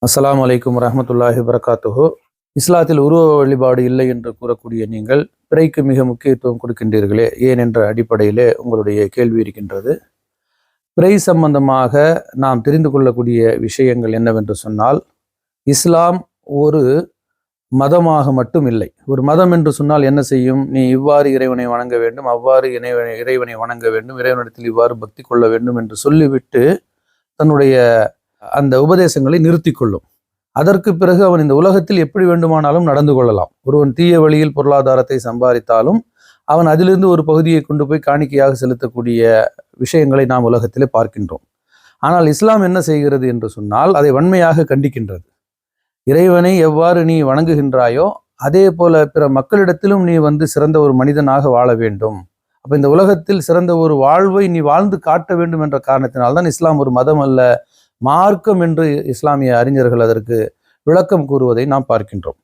அஸ்ஸலாமு அலைக்கும் வரஹ்மத்துல்லாஹி வபரகாத்துஹு. இஸ்லாத்தில் உருவ வழிபாடு இல்லை என்று கூறக்கூடிய நீங்கள் பிறைக்கு மிக முக்கியத்துவம் கொடுக்கின்றீர்களே, ஏன் என்ற அடிப்படையிலே உங்களுடைய கேள்வி இருக்கின்றது. பிறை சம்பந்தமாக நாம் தெரிந்து கொள்ளக்கூடிய விஷயங்கள் என்னவென்று சொன்னால், இஸ்லாம் ஒரு மதமாக மட்டும் இல்லை. ஒரு மதம் என்று சொன்னால் என்ன செய்யும்? நீ இவ்வாறு இறைவனை வணங்க வேண்டும், அவ்வாறு இறைவனை வணங்க வேண்டும், இறைவனிடத்தில் இவ்வாறு பக்தி கொள்ள வேண்டும் என்று சொல்லிவிட்டு தன்னுடைய அந்த உபதேசங்களை நிறுத்தி கொள்ளும். அதற்கு பிறகு அவன் இந்த உலகத்தில் எப்படி வேண்டுமானாலும் நடந்து கொள்ளலாம். ஒருவன் தீய வழியில் பொருளாதாரத்தை சம்பாதித்தாலும் அவன் அதிலிருந்து ஒரு பகுதியை கொண்டு போய் காணிக்கையாக செலுத்தக்கூடிய விஷயங்களை நாம் உலகத்திலே பார்க்கின்றோம். ஆனால் இஸ்லாம் என்ன செய்கிறது என்று சொன்னால், அதை வன்மையாக கண்டிக்கின்றது. இறைவனை எவ்வாறு நீ வணங்குகின்றாயோ அதே போல பிற மக்களிடத்திலும் நீ சிறந்த ஒரு மனிதனாக வாழ வேண்டும். அப்ப இந்த உலகத்தில் சிறந்த ஒரு வாழ்வை நீ வாழ்ந்து காட்ட வேண்டும் என்ற காரணத்தினால்தான் இஸ்லாம் ஒரு மதம் அல்ல, மார்க்கம் என்று இஸ்லாமிய அறிஞர்கள் அதற்கு விளக்கம் கூறுவதை நாம் பார்க்கின்றோம்.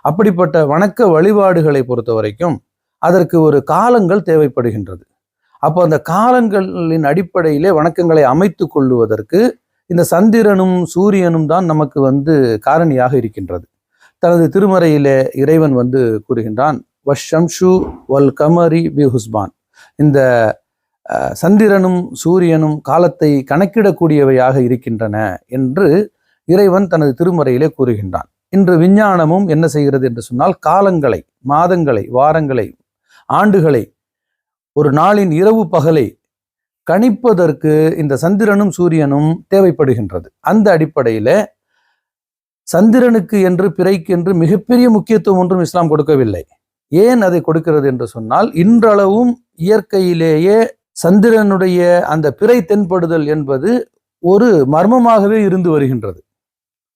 அப்படிப்பட்ட வணக்க வழிபாடுகளை பொறுத்த வரைக்கும் அதற்கு ஒரு காலங்கள் தேவைப்படுகின்றது. அப்போ அந்த காலங்களின் அடிப்படையிலே வணக்கங்களை அமைத்து கொள்ளுவதற்கு இந்த சந்திரனும் சூரியனும் தான் நமக்கு காரணியாக இருக்கின்றது. தனது திருமறையிலே இறைவன் கூறுகின்றான், வஷம்ஷு வல் கமரி பி ஹுஸ்பான். இந்த சந்திரனும் சூரியனும் காலத்தை கணக்கிடக்கூடியவையாக இருக்கின்றன என்று இறைவன் தனது திருமறையிலே கூறுகின்றான். இன்று விஞ்ஞானமும் என்ன செய்கிறது என்று சொன்னால், காலங்களை, மாதங்களை, வாரங்களை, ஆண்டுகளை, ஒரு நாளின் இரவு பகலை கணிப்பதற்கு இந்த சந்திரனும் சூரியனும் தேவைப்படுகின்றது. அந்த அடிப்படையில சந்திரனுக்கு என்று பிறைக்கு என்று மிகப்பெரிய முக்கியத்துவம் ஒன்றும் இஸ்லாம் கொடுக்கவில்லை. ஏன் அதை கொடுக்கிறது என்று சொன்னால், இன்றளவும் இயற்கையிலேயே சந்திரனுடைய அந்த பிறை தென்படுதல் என்பது ஒரு மர்மமாகவே இருந்து வருகின்றது.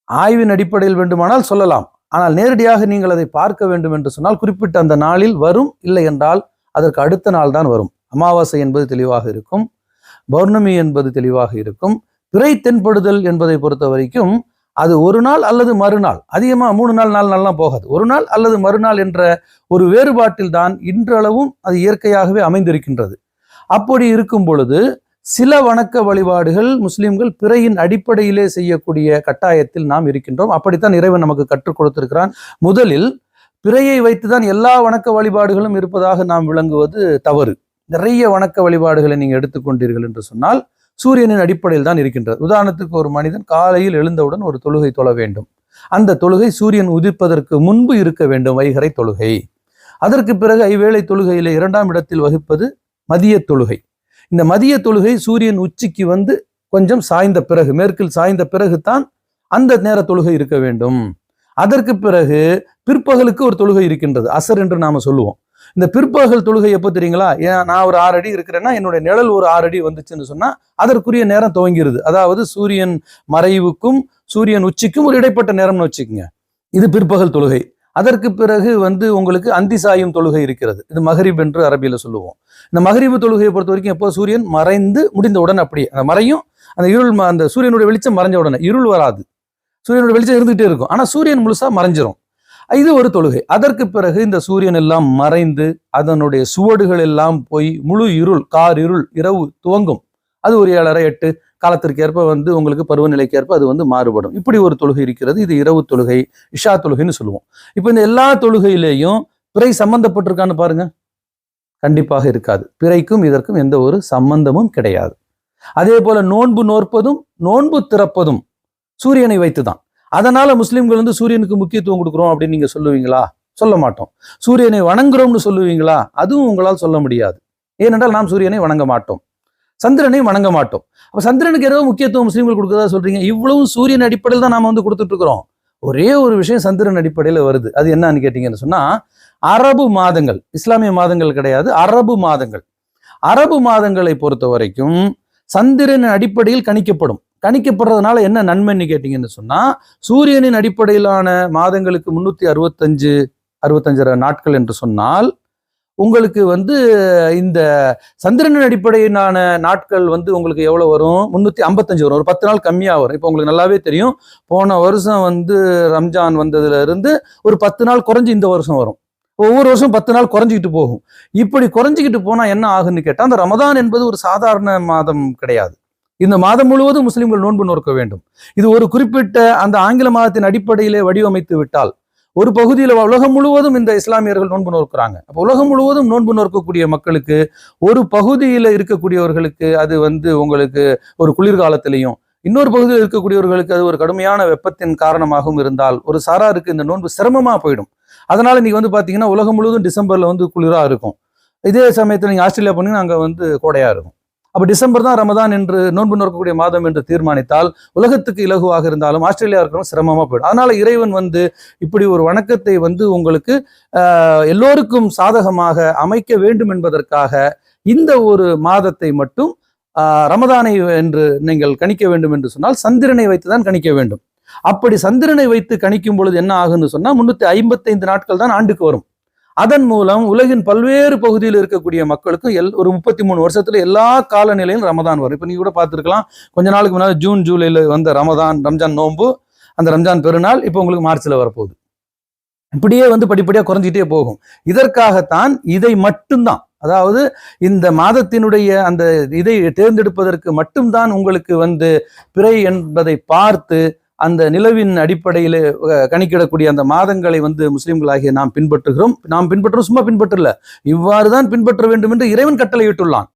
ஆய்வின் அடிப்படையில் வேண்டுமானால் சொல்லலாம், ஆனால் நேரடியாக நீங்கள் அதை பார்க்க வேண்டும் என்று சொன்னால் குறிப்பிட்ட அந்த நாளில் வரும், இல்லை என்றால் அதற்கு அடுத்த நாள் தான் வரும். அமாவாசை என்பது தெளிவாக இருக்கும், பௌர்ணமி என்பது தெளிவாக இருக்கும். பிறை தென்படுதல் என்பதை பொறுத்த வரைக்கும் அது ஒரு நாள் அல்லது மறுநாள், அதிகமாக 3 நாள் 4 நாள்லாம் போகாது, ஒரு நாள் அல்லது மறுநாள் என்ற ஒரு வேறுபாட்டில் தான் இன்றளவும் அது இயற்கையாகவே அமைந்திருக்கின்றது. அப்படி இருக்கும் பொழுது சில வணக்க வழிபாடுகள் முஸ்லிம்கள் பிறையின் அடிப்படையிலே செய்யக்கூடிய கட்டாயத்தில் நாம் இருக்கின்றோம். அப்படித்தான் இறைவன் நமக்கு கற்றுக் கொடுத்திருக்கிறான். முதலில் பிறையை வைத்துதான் எல்லா வணக்க வழிபாடுகளும் இருப்பதாக நாம் விளங்குவது தவறு. நிறைய வணக்க வழிபாடுகளை நீங்க எடுத்துக்கொண்டீர்கள் என்று சொன்னால் சூரியனின் அடிப்படையில் தான் இருக்கின்றது. உதாரணத்துக்கு, ஒரு மனிதன் காலையில் எழுந்தவுடன் ஒரு தொழுகை தொழ வேண்டும். அந்த தொழுகை சூரியன் உதிப்பதற்கு முன்பு இருக்க வேண்டும், வைகறை தொழுகை. அதற்கு பிறகு ஐவேளை தொழுகையிலே 2ஆம் இடத்தில் வகிப்பது மதிய தொழுகை. இந்த மதிய தொழுகை சூரியன் உச்சிக்கு கொஞ்சம் சாய்ந்த பிறகு, மேற்கில் சாய்ந்த பிறகு தான் அந்த நேர தொழுகை இருக்க வேண்டும். அதற்கு பிறகு பிற்பகலுக்கு ஒரு தொழுகை இருக்கின்றது, அசர் என்று நாம சொல்லுவோம். இந்த பிற்பகல் தொழுகை எப்போ தெரியுங்களா? நான் ஒரு 6 அடி இருக்கிறேன்னா என்னுடைய நிழல் ஒரு 6 அடி வந்துச்சுன்னு சொன்னா அதற்குரிய நேரம் துவங்கிருது. அதாவது சூரியன் மறைவுக்கும் சூரியன் உச்சிக்கும் ஒரு இடைப்பட்ட நேரம்னு வச்சுக்கோங்க. இது பிற்பகல் தொழுகை. அதற்கு பிறகு உங்களுக்கு அந்தி சாயும் தொழுகை இருக்கிறது. இது மகரிப் என்று அரபியில சொல்லுவோம். இந்த மகரிபு தொழுகையை பொறுத்த வரைக்கும் எப்போ சூரியன் மறைந்து முடிந்தவுடன், அப்படியே அந்த மறையும், அந்த இருள், அந்த சூரியனுடைய வெளிச்சம் மறைஞ்ச உடனே இருள் வராது, சூரியனுடைய வெளிச்சம் இருந்துகிட்டே இருக்கும், ஆனா சூரியன் முழுசா மறைஞ்சிரும். இது ஒரு தொழுகை. அதற்கு பிறகு இந்த சூரியன் எல்லாம் மறைந்து அதனுடைய சுவடுகள் எல்லாம் போய் முழு இருள், கார் இருள், இரவு துவங்கும். அது ஒரு 7:30 8 காலத்திற்கு ஏற்ப உங்களுக்கு பருவநிலைக்கு ஏற்ப அது மாறுபடும். இப்படி ஒரு தொழுகை இருக்கிறது. இது இரவு தொழுகை, இஷா தொழுகைன்னு சொல்லுவோம். இப்போ இந்த எல்லா தொழுகையிலேயும் பிறை சம்பந்தப்பட்டிருக்கான்னு பாருங்க, கண்டிப்பாக இருக்காது. பிறைக்கும் இதற்கும் எந்த ஒரு சம்பந்தமும் கிடையாது. அதே போல நோன்பு நோற்பதும் நோன்பு திறப்பதும் சூரியனை வைத்துதான். அதனால முஸ்லிம்கள் சூரியனுக்கு முக்கியத்துவம் கொடுக்குறோம் அப்படின்னு நீங்க சொல்லுவீங்களா? சொல்ல மாட்டோம். சூரியனை வணங்குறோம்னு சொல்லுவீங்களா? அதுவும் உங்களால் சொல்ல முடியாது. ஏனென்றால் நாம் சூரியனை வணங்க மாட்டோம், சந்திரனை வணங்க மாட்டோம். அப்ப சந்திரனுக்கு ஏதோ முக்கியத்துவம் முஸ்லிம்கள் கொடுக்கறதா சொல்றீங்க. இவ்வளவு சூரியன் அடிப்படையில் தான் நாம கொடுத்துட்டு இருக்கிறோம். ஒரே ஒரு விஷயம் சந்திரன் அடிப்படையில் வருது. அது என்னன்னு கேட்டீங்கன்னு சொன்னா, அரபு மாதங்கள், இஸ்லாமிய மாதங்கள் கிடையாது, அரபு மாதங்கள். அரபு மாதங்களை பொறுத்த வரைக்கும் சந்திரனின் அடிப்படையில் கணிக்கப்படுறதுனால என்ன நன்மைன்னு கேட்டீங்கன்னு சொன்னா, சூரியனின் அடிப்படையிலான மாதங்களுக்கு 365 நாட்கள் என்று சொன்னால், உங்களுக்கு இந்த சந்திரனின் அடிப்படையிலான நாட்கள் உங்களுக்கு எவ்வளவு வரும்? 355 வரும். ஒரு 10 நாள் கம்மியா வரும். இப்போ உங்களுக்கு நல்லாவே தெரியும், போன வருஷம் ரம்ஜான் வந்ததுல இருந்து ஒரு 10 நாள் குறைஞ்சு இந்த வருஷம் வரும். ஒவ்வொரு வருஷம் 10 நாள் குறைஞ்சிக்கிட்டு போகும். இப்படி குறைஞ்சிக்கிட்டு போனா என்ன ஆகுன்னு கேட்டா, அந்த ரமதான் என்பது ஒரு சாதாரண மாதம் கிடையாது. இந்த மாதம் முழுவதும் முஸ்லிம்கள் நோன்பு நோக்க வேண்டும். இது ஒரு குறிப்பிட்ட அந்த ஆங்கில மாதத்தின் அடிப்படையிலே வடிவமைத்து விட்டால் ஒரு பகுதியில் உலகம் முழுவதும் இந்த இஸ்லாமியர்கள் நோன்பு நோக்கிறாங்க. அப்போ உலகம் முழுவதும் நோன்பு நோக்கக்கூடிய மக்களுக்கு, ஒரு பகுதியில் இருக்கக்கூடியவர்களுக்கு அது உங்களுக்கு ஒரு குளிர்காலத்திலையும், இன்னொரு பகுதியில் இருக்கக்கூடியவர்களுக்கு அது ஒரு கடுமையான வெப்பத்தின் காரணமாகவும் இருந்தால் ஒரு சாராருக்கு இந்த நோன்பு சிரமமா போயிடும். அதனால நீங்க பாத்தீங்கன்னா உலகம் முழுவதும் டிசம்பர்ல குளிரா இருக்கும். இதே சமயத்தில் நீங்க ஆஸ்திரேலியா போனீங்கன்னா அங்க கோடையா இருக்கும். அப்ப டிசம்பர் தான் ரமதான் என்று நோன்பு நோக்கக்கூடிய மாதம் என்று தீர்மானித்தால் உலகத்துக்கு இலகுவாக இருந்தாலும் ஆஸ்திரேலியா இருக்கிறவங்க சிரமமா போயிடும். அதனால இறைவன் இப்படி ஒரு வணக்கத்தை உங்களுக்கு எல்லோருக்கும் சாதகமாக அமைக்க வேண்டும் என்பதற்காக இந்த ஒரு மாதத்தை மட்டும் ரமதானை என்று நீங்கள் கணிக்க வேண்டும் என்று சொன்னால் சந்திரனை வைத்துதான் கணிக்க வேண்டும். அப்படி சந்திரனை வைத்து கணிக்கும் பொழுது என்ன ஆகுன்னு சொன்னா 355 நாட்கள் தான் ஆண்டுக்கு வரும். அதன் மூலம் உலகின் பல்வேறு பகுதியில் இருக்கக்கூடிய மக்களுக்கும் ஒரு 33 வருஷத்துல எல்லா காலநிலையும் ரமதான் வரும். இப்ப நீங்க கூட பார்த்துருக்கலாம், கொஞ்ச நாளுக்கு முன்னாடி ஜூன் ஜூலைல வந்த ரம்ஜான் நோன்பு, அந்த ரம்ஜான் பெருநாள் இப்போ உங்களுக்கு மார்ச்ல வரப்போகுது. இப்படியே படிப்படியா குறைஞ்சிட்டே போகும். இதற்காகத்தான் இதை மட்டும்தான், அதாவது இந்த மாதத்தினுடைய அந்த இதை தேர்ந்தெடுப்பதற்கு மட்டும்தான் உங்களுக்கு பிறை என்பதை பார்த்து அந்த நிலவின் அடிப்படையில் கணிக்கிடக்கூடிய அந்த மாதங்களை முஸ்லிம்களாகிய நாம் பின்பற்றுகிறோம். சும்மா பின்பற்றல, இவ்வாறுதான் பின்பற்ற வேண்டும் என்று இறைவன் கட்டளையிட்டுள்ளான்.